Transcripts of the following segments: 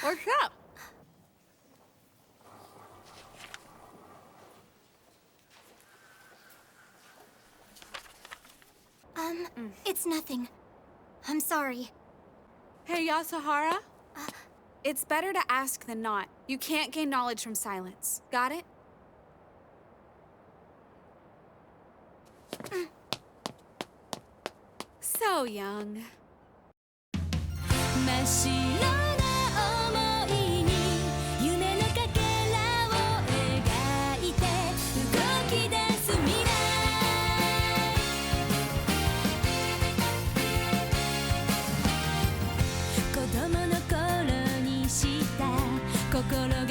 What's up? It's nothing. I'm sorry. Hey, Yasuhara? It's better to ask than not. You can't gain knowledge from silence. Got it? So young. 真っ白な想いに夢のかけらを描いて動き出す未来子供の頃にした心が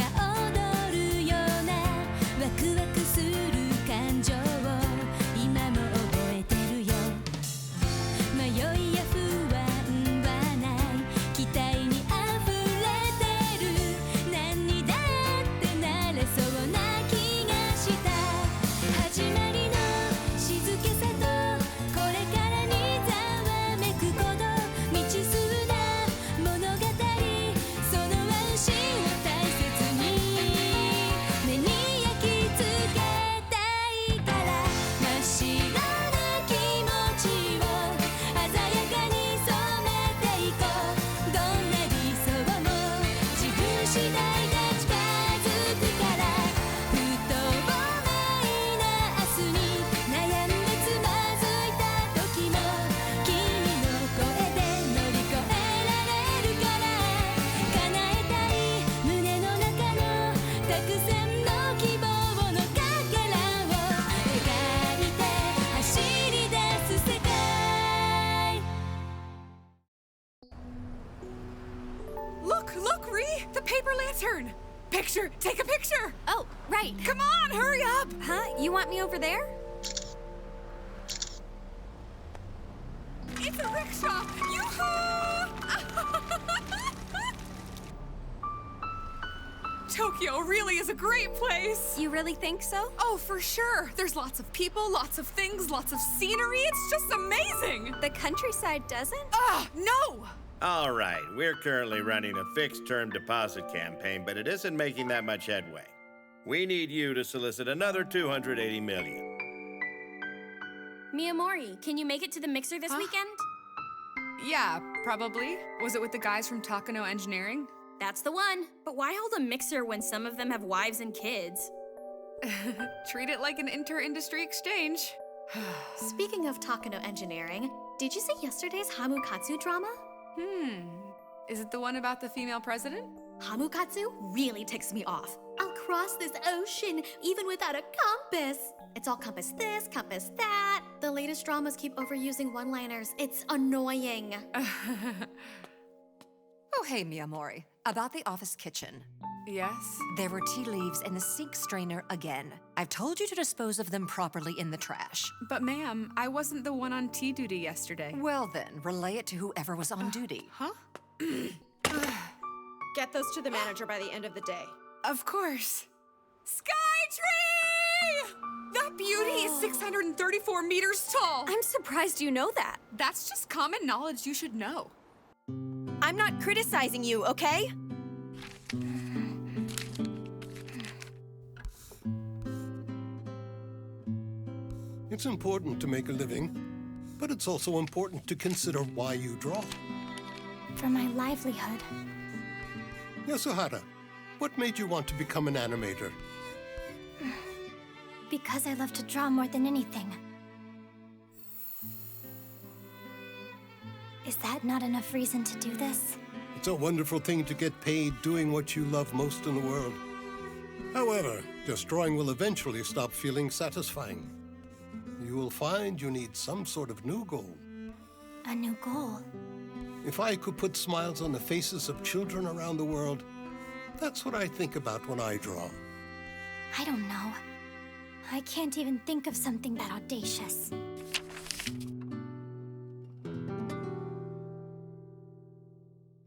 踊るようなワクワクする感情を今も覚えてるよ迷いや不安はない期待にあふれてる何にだってなれそうな気がした始まりの静けさとこれからにざわめくこと未知数な物語その安心を大切に目に焼き付けたいから真っ白な気持ちを鮮やかに染めていこうどんな理想も自分次第で近づくから不透明な明日に悩んでつまずいた時も君の声で乗り越えられるから叶えたい胸の中のたくさんの希望のかけらを描いて走り出す世界 Look, Ree! The paper lantern! Picture! Take a picture! Oh, right. Come on, hurry up! Huh? You want me over there? It's a rickshaw! Yoo-hoo! Tokyo really is a great place! You really think so? Oh, for sure! There's lots of people, lots of things, lots of scenery. It's just amazing! The countryside doesn't? No! All right, we're currently running a fixed-term deposit campaign, but it isn't making that much headway. We need you to solicit another 280 million. Miyamori, can you make it to the mixer this weekend? Yeah, probably. Was it with the guys from Takano Engineering? That's the one. But why hold a mixer when some of them have wives and kids? Treat it like an inter-industry exchange. Speaking of Takano Engineering, did you see yesterday's Hamukatsu drama? Is it the one about the female president? Hamukatsu really ticks me off. I'll cross this ocean even without a compass. It's all compass this, compass that. The latest dramas keep overusing one-liners. It's annoying. Oh, hey, Miyamori. About the office kitchen. Yes? There were tea leaves in the sink strainer again. I've told you to dispose of them properly in the trash. But ma'am, I wasn't the one on tea duty yesterday. Well then, relay it to whoever was on duty. Huh? Get those to the manager by the end of the day. Of course. Skytree! That beauty is 634 meters tall. I'm surprised you know that. That's just common knowledge you should know. I'm not criticizing you, okay? It's important to make a living, but it's also important to consider why you draw. For my livelihood. Yasuhara, what made you want to become an animator? Because I love to draw more than anything. Is that not enough reason to do this? It's a wonderful thing to get paid doing what you love most in the world. However, just drawing will eventually stop feeling satisfying. You will find you need some sort of new goal. A new goal. If I could put smiles on the faces of children around the world, that's what I think about when I draw. I don't know. I can't even think of something that audacious.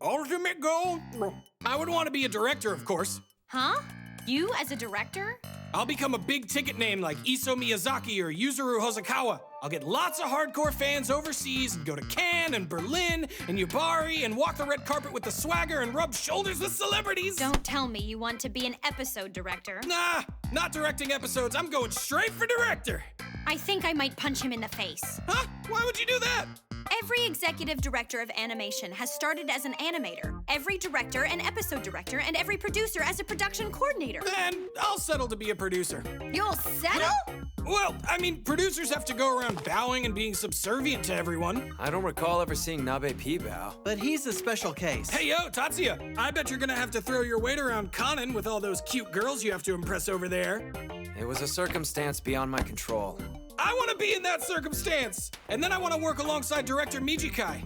Ultimate goal? I would want to be a director, of course. Huh? You as a director? I'll become a big ticket name like Isao Miyazaki or Yuzuru Hosokawa. I'll get lots of hardcore fans overseas and go to Cannes and Berlin and Yubari and walk the red carpet with the swagger and rub shoulders with celebrities. Don't tell me you want to be an episode director. Nah, not directing episodes. I'm going straight for director. I think I might punch him in the face. Huh? Why would you do that? Every executive director of animation has started as an animator, every director an episode director, and every producer as a production coordinator. Then I'll settle to be a producer. You'll settle? Well, I mean, producers have to go around bowing and being subservient to everyone. I don't recall ever seeing Nabe P bow. But he's a special case. Hey, yo, Tatsuya, I bet you're gonna have to throw your weight around Kanan with all those cute girls you have to impress over there. It was a circumstance beyond my control. I want to be in that circumstance, and then I want to work alongside director Mijikai.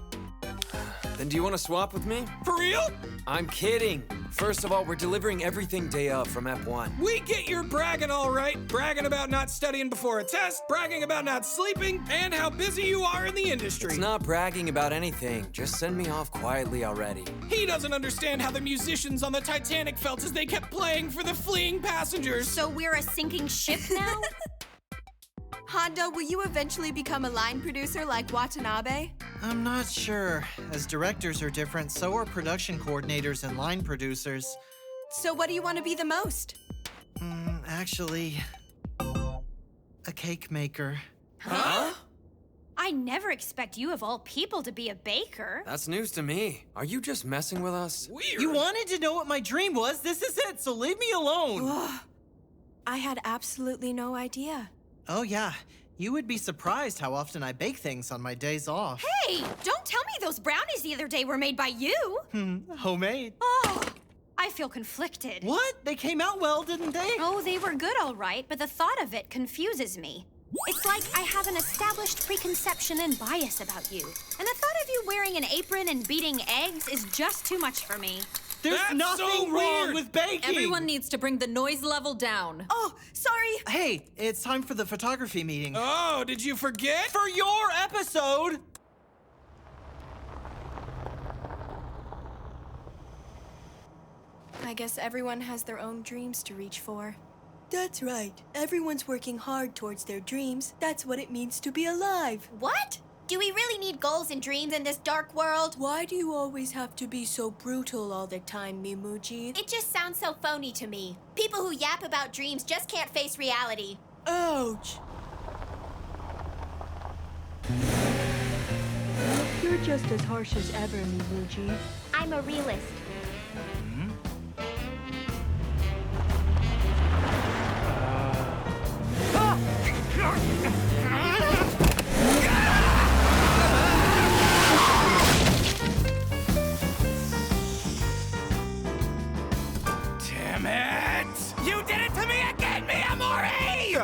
Then do you want to swap with me? For real? I'm kidding. First of all, we're delivering everything day of from Ep 1. We get your bragging all right. Bragging about not studying before a test, bragging about not sleeping, and how busy you are in the industry. It's not bragging about anything. Just send me off quietly already. He doesn't understand how the musicians on the Titanic felt as they kept playing for the fleeing passengers. So we're a sinking ship now? Honda, will you eventually become a line producer like Watanabe? I'm not sure. As directors are different, so are production coordinators and line producers. So what do you want to be the most? Actually, a cake maker. Huh? I never expect you of all people to be a baker. That's news to me. Are you just messing with us? Weird. You wanted to know what my dream was? This is it, so leave me alone. I had absolutely no idea. Oh yeah, you would be surprised how often I bake things on my days off. Hey, don't tell me those brownies the other day were made by you. Homemade. Oh, I feel conflicted. What? They came out well, didn't they? Oh, they were good, all right, but the thought of it confuses me. It's like I have an established preconception and bias about you. And the thought of you wearing an apron and beating eggs is just too much for me. There's That's nothing so wrong weird. with baking! Everyone needs to bring the noise level down. Oh, sorry. Hey, it's time for the photography meeting. Oh, did you forget? For your episode! I guess everyone has their own dreams to reach for. That's right. Everyone's working hard towards their dreams. That's what it means to be alive. What? Do we really need goals and dreams in this dark world? Why do you always have to be so brutal all the time, Mimuji? It just sounds so phony to me. People who yap about dreams just can't face reality. Ouch! You're just as harsh as ever, Mimuji. I'm a realist. Damn it! You did it to me again, Miyamori!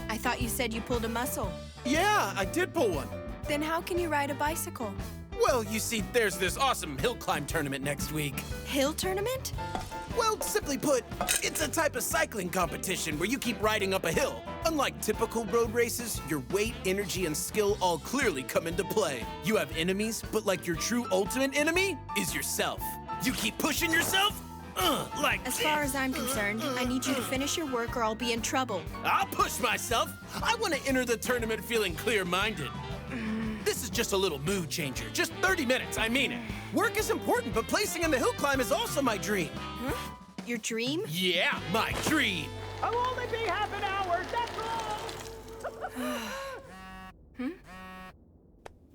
I thought you said you pulled a muscle. Yeah, I did pull one. Then how can you ride a bicycle? Well, you see, there's this awesome hill climb tournament next week. Hill tournament? Well, simply put, it's a type of cycling competition where you keep riding up a hill. Unlike typical road races, your weight, energy, and skill all clearly come into play. You have enemies, but like your true ultimate enemy is yourself. You keep pushing yourself, like As far as I'm concerned, I need you to finish your work or I'll be in trouble. I'll push myself. I want to enter the tournament feeling clear-minded. This is just a little mood changer. Just 30 minutes, I mean it. Work is important, but placing in the hill climb is also my dream. Huh? Your dream? Yeah, my dream. I'll only be half an hour, that's all!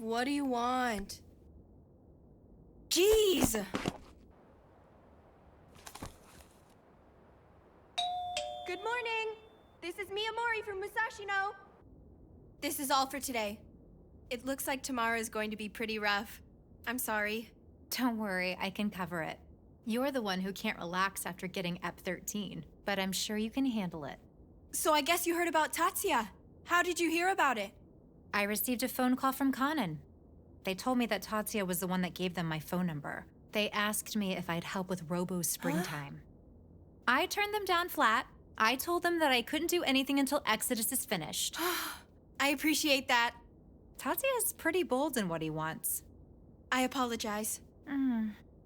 What do you want? Jeez! Good morning. This is Miyamori from Musashino. This is all for today. It looks like tomorrow is going to be pretty rough. I'm sorry. Don't worry, I can cover it. You're the one who can't relax after getting Ep 13, but I'm sure you can handle it. So I guess you heard about Tatsuya. How did you hear about it? I received a phone call from Kanan. They told me that Tatsuya was the one that gave them my phone number. They asked me if I'd help with Robo's springtime. I turned them down flat. I told them that I couldn't do anything until Exodus is finished. I appreciate that. Tatsuya is pretty bold in what he wants. I apologize.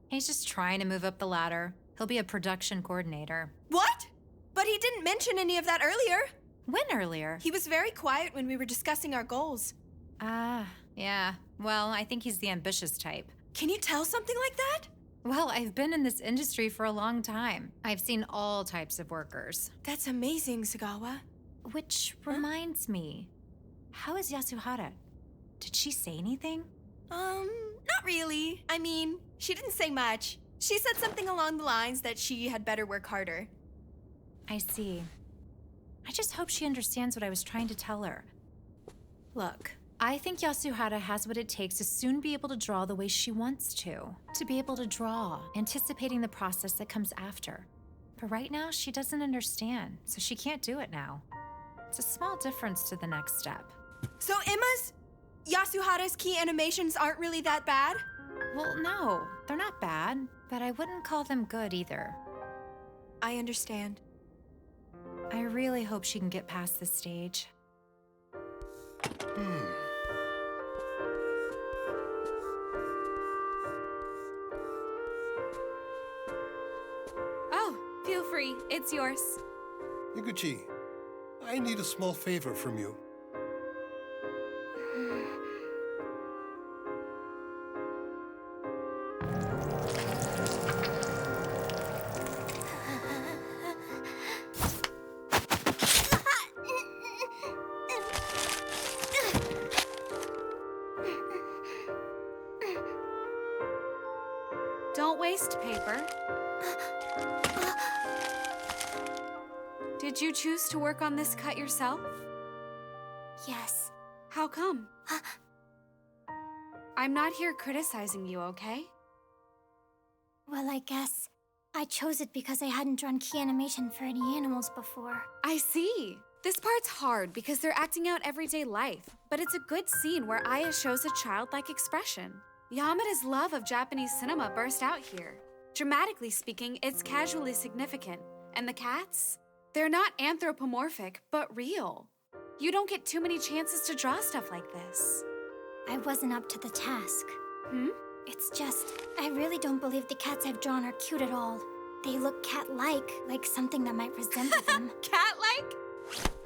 He's just trying to move up the ladder. He'll be a production coordinator. What? But he didn't mention any of that earlier. When earlier? He was very quiet when we were discussing our goals. Ah, yeah. Well, I think he's the ambitious type. Can you tell something like that? Well, I've been in this industry for a long time. I've seen all types of workers. That's amazing, Sagawa. Which reminds me, how is Yasuhara? Did she say anything? Not really. I mean, she didn't say much. She said something along the lines that she had better work harder. I see. I just hope she understands what I was trying to tell her. Look, I think Yasuhara has what it takes to soon be able to draw the way she wants to. To be able to draw, anticipating the process that comes after. But right now, she doesn't understand, so she can't do it now. It's a small difference to the next step. So Yasuhara's key animations aren't really that bad? Well, no, they're not bad, but I wouldn't call them good either. I understand. I really hope she can get past this stage. Oh, feel free. It's yours. Iguchi, I need a small favor from you. Don't waste paper. Did you choose to work on this cut yourself? Yes. How come? I'm not here criticizing you, okay? Well, I guess I chose it because I hadn't drawn key animation for any animals before. I see. This part's hard because they're acting out everyday life, but it's a good scene where Aya shows a childlike expression. Yamada's love of Japanese cinema burst out here. Dramatically speaking, it's casually significant. And the cats? They're not anthropomorphic, but real. You don't get too many chances to draw stuff like this. I wasn't up to the task. Hmm? It's just, I really don't believe the cats I've drawn are cute at all. They look cat-like, like something that might resemble them. Cat-like?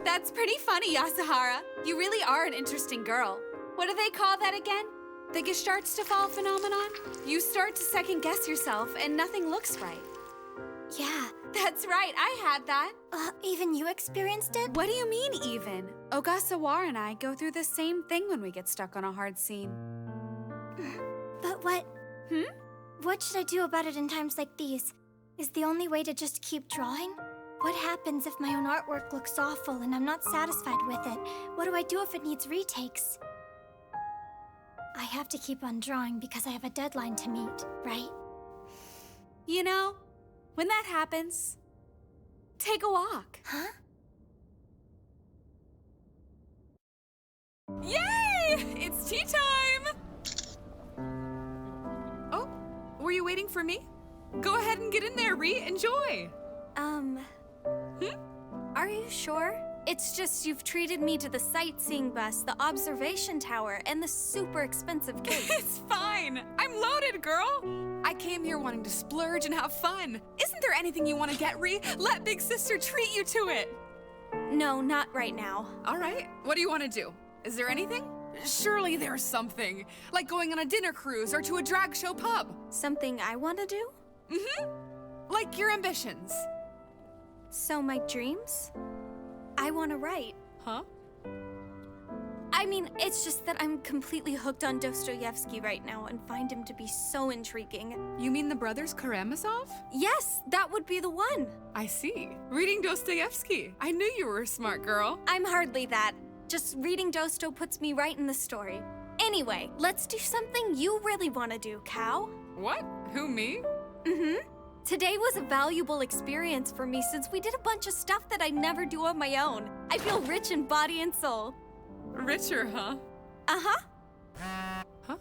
That's pretty funny, Yasuhara. You really are an interesting girl. What do they call that again? The Gestarts-to-Fall phenomenon? You start to second-guess yourself and nothing looks right. Yeah. That's right, I had that. Even you experienced it? What do you mean, even? Ogasawara and I go through the same thing when we get stuck on a hard scene. But what... What should I do about it in times like these? Is the only way to just keep drawing? What happens if my own artwork looks awful and I'm not satisfied with it? What do I do if it needs retakes? I have to keep on drawing because I have a deadline to meet, right? You know, when that happens, take a walk. Huh? Yay! It's tea time! Oh, were you waiting for me? Go ahead and get in there, Ree. Enjoy. Are you sure? It's just you've treated me to the sightseeing bus, the observation tower, and the super expensive cake. It's fine. I'm loaded, girl. I came here wanting to splurge and have fun. Isn't there anything you want to get, Ree? Let Big Sister treat you to it. No, not right now. All right. What do you want to do? Is there anything? Surely there's something. Like going on a dinner cruise or to a drag show pub. Something I want to do? Like your ambitions. So my dreams? I want to write. Huh? I mean, it's just that I'm completely hooked on Dostoevsky right now and find him to be so intriguing. You mean the brothers Karamazov? Yes, that would be the one. I see. Reading Dostoevsky. I knew you were a smart girl. I'm hardly that. Just reading Dosto puts me right in the story. Anyway, let's do something you really want to do, Cow. What? Who, me? Today was a valuable experience for me since we did a bunch of stuff that I never do on my own. I feel rich in body and soul. Richer, huh? Uh-huh. Huh?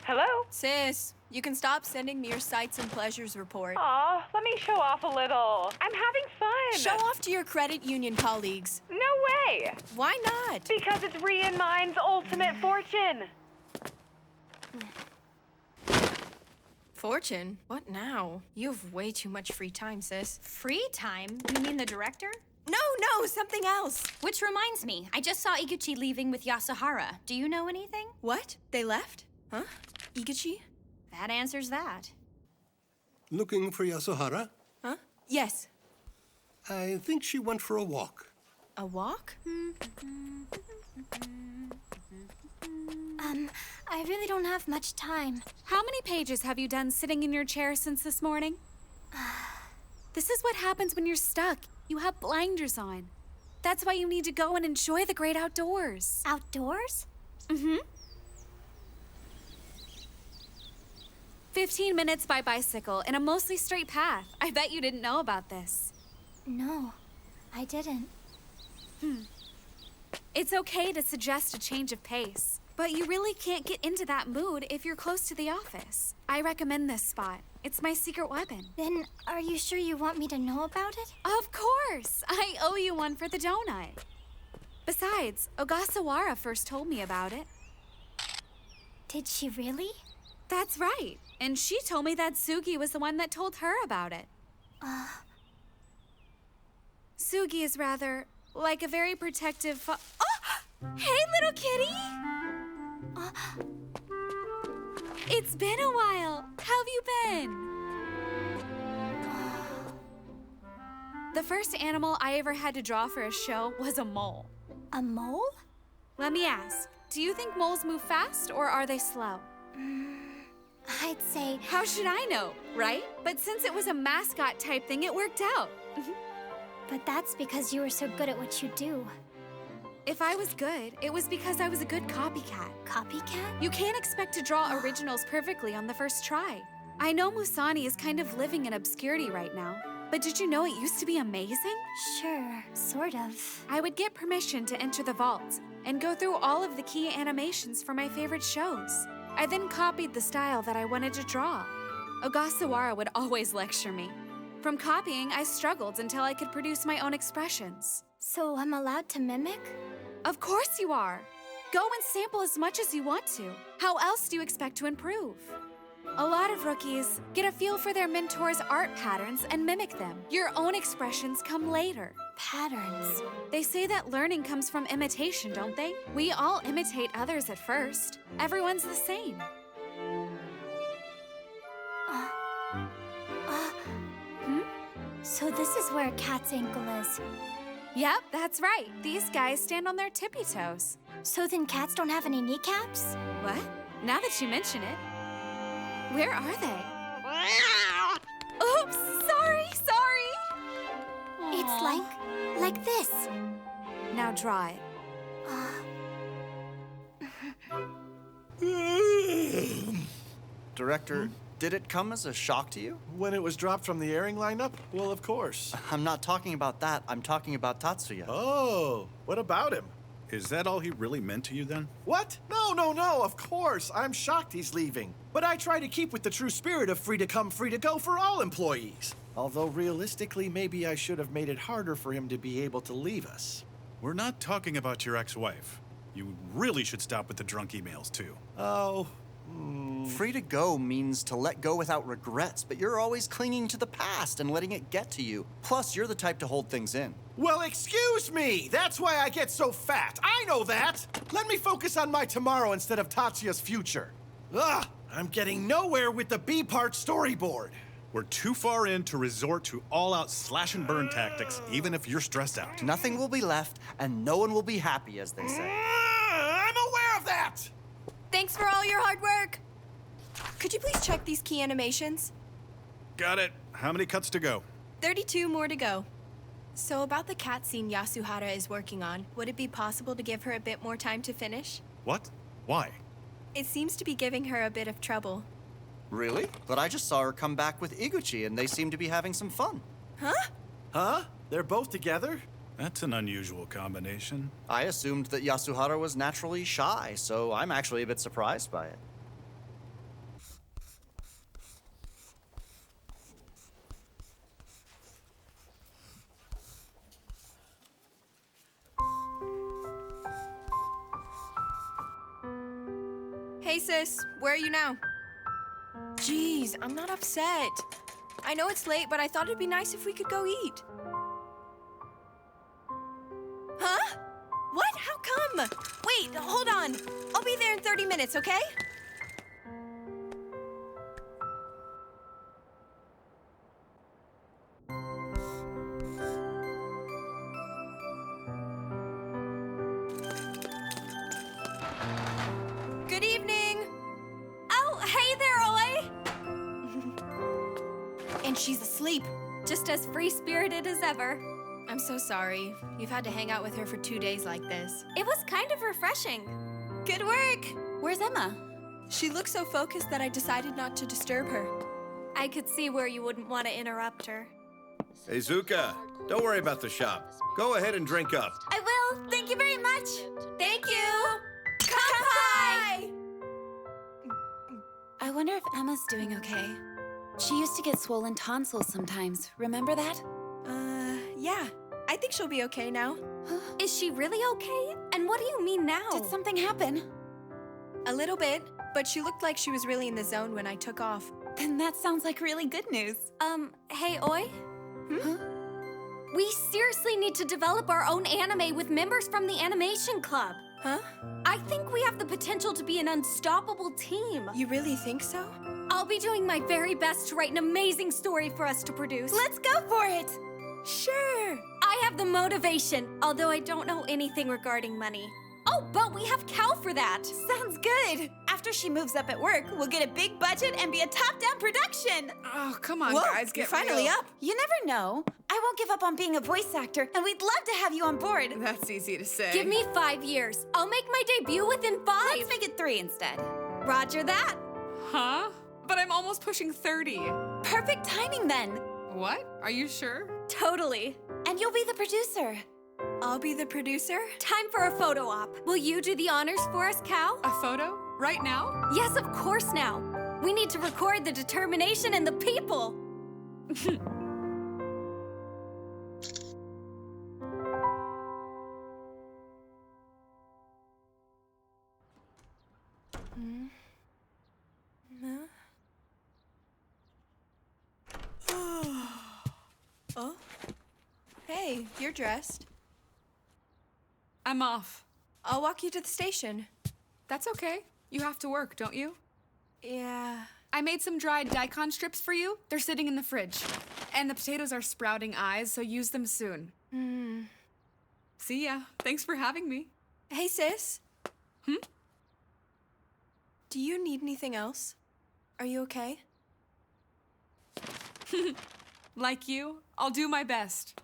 Hello? Sis, you can stop sending me your sights and pleasures report. Aw, let me show off a little. I'm having fun. Show off to your credit union colleagues. No way. Why not? Because it's Ree and mine's ultimate fortune. Fortune? What now? You have way too much free time, sis. Free time? You mean the director? No, something else. Which reminds me, I just saw Iguchi leaving with Yasuhara. Do you know anything? What? They left? Huh? Iguchi? That answers that. Looking for Yasuhara? Huh? Yes. I think she went for a walk. A walk? I really don't have much time. How many pages have you done sitting in your chair since this morning? This is what happens when you're stuck. You have blinders on. That's why you need to go and enjoy the great outdoors. Outdoors? Mm-hmm. 15 minutes by bicycle in a mostly straight path. I bet you didn't know about this. No, I didn't. It's okay to suggest a change of pace, but you really can't get into that mood if you're close to the office. I recommend this spot. It's my secret weapon. Then, are you sure you want me to know about it? Of course! I owe you one for the donut. Besides, Ogasawara first told me about it. Did she really? That's right. And she told me that Sugi was the one that told her about it. Sugi is rather like a very protective Oh! Hey, little kitty! It's been a while. How have you been? The first animal I ever had to draw for a show was a mole. A mole? Let me ask, do you think moles move fast or are they slow? I'd say... How should I know, right? But since it was a mascot type thing, it worked out. But that's because you were so good at what you do. If I was good, it was because I was a good copycat. Copycat? You can't expect to draw originals perfectly on the first try. I know Musani is kind of living in obscurity right now, but did you know it used to be amazing? Sure, sort of. I would get permission to enter the vault and go through all of the key animations for my favorite shows. I then copied the style that I wanted to draw. Ogasawara would always lecture me. From copying, I struggled until I could produce my own expressions. So I'm allowed to mimic? Of course you are. Go and sample as much as you want to. How else do you expect to improve? A lot of rookies get a feel for their mentor's art patterns and mimic them. Your own expressions come later. Patterns? They say that learning comes from imitation, don't they? We all imitate others at first. Everyone's the same. So this is where a cat's ankle is. Yep, that's right. These guys stand on their tippy toes. So then cats don't have any kneecaps? What? Now that you mention it. Where are they? Oops, sorry. It's like this. Now draw it. Director, did it come as a shock to you? When it was dropped from the airing lineup? Well, of course. I'm not talking about that. I'm talking about Tatsuya. Oh, what about him? Is that all he really meant to you then? What? No, of course. I'm shocked he's leaving. But I try to keep with the true spirit of free to come, free to go for all employees. Although realistically, maybe I should have made it harder for him to be able to leave us. We're not talking about your ex-wife. You really should stop with the drunk emails, too. Oh. Free to go means to let go without regrets, but you're always clinging to the past and letting it get to you. Plus, you're the type to hold things in. Well, excuse me! That's why I get so fat! I know that! Let me focus on my tomorrow instead of Tatsuya's future. Ugh! I'm getting nowhere with the B-part storyboard. We're too far in to resort to all-out slash-and-burn tactics, even if you're stressed out. Nothing will be left, and no one will be happy, as they say. I'm aware of that! Thanks for all your hard work. Could you please check these key animations? Got it. How many cuts to go? 32 more to go. So about the cat scene Yasuhara is working on, would it be possible to give her a bit more time to finish? What? Why? It seems to be giving her a bit of trouble. Really? But I just saw her come back with Iguchi, and they seem to be having some fun. Huh? They're both together? That's an unusual combination. I assumed that Yasuhara was naturally shy, so I'm actually a bit surprised by it. Hey sis, where are you now? Jeez, I'm not upset. I know it's late, but I thought it'd be nice if we could go eat. Huh? What? How come? Wait, hold on. I'll be there in 30 minutes, okay? Good evening. Oh, hey there, Oi! And she's asleep. Just as free-spirited as ever. I'm so sorry. You've had to hang out with her for 2 days like this. It was kind of refreshing. Good work! Where's Emma? She looks so focused that I decided not to disturb her. I could see where you wouldn't want to interrupt her. Hey, Zuka, don't worry about the shop. Go ahead and drink up. I will. Thank you very much. Thank you! Kanpai! I wonder if Emma's doing okay. She used to get swollen tonsils sometimes. Remember that? Yeah. I think she'll be okay now. Is she really okay? And what do you mean now? Did something happen? A little bit, but she looked like she was really in the zone when I took off. Then that sounds like really good news. Hey, Oi? Huh? We seriously need to develop our own anime with members from the animation club. Huh? I think we have the potential to be an unstoppable team. You really think so? I'll be doing my very best to write an amazing story for us to produce. Let's go for it! Sure! I have the motivation, although I don't know anything regarding money. Oh, but we have Cal for that. Sounds good! After she moves up at work, we'll get a big budget and be a top-down production! Oh, come on, Whoa, guys, get you're finally real. up. You never know. I won't give up on being a voice actor, and we'd love to have you on board. That's easy to say. Give me 5 years. I'll make my debut within 5. Let's make it 3 instead. Roger that. Huh? But I'm almost pushing 30. Perfect timing then. What? Are you sure? Totally. And you'll be the producer. I'll be the producer? Time for a photo op. Will you do the honors for us, Cal? A photo? Right now? Yes, of course now. We need to record the determination and the people. Oh? Hey, you're dressed. I'm off. I'll walk you to the station. That's okay. You have to work, don't you? Yeah. I made some dried daikon strips for you. They're sitting in the fridge. And the potatoes are sprouting eyes, so use them soon. See ya. Thanks for having me. Hey, sis. Do you need anything else? Are you okay? Like you, I'll do my best.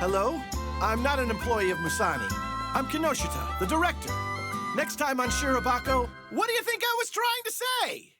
Hello? I'm not an employee of Musani. I'm Kinoshita, the director. Next time on Shirobako, what do you think I was trying to say?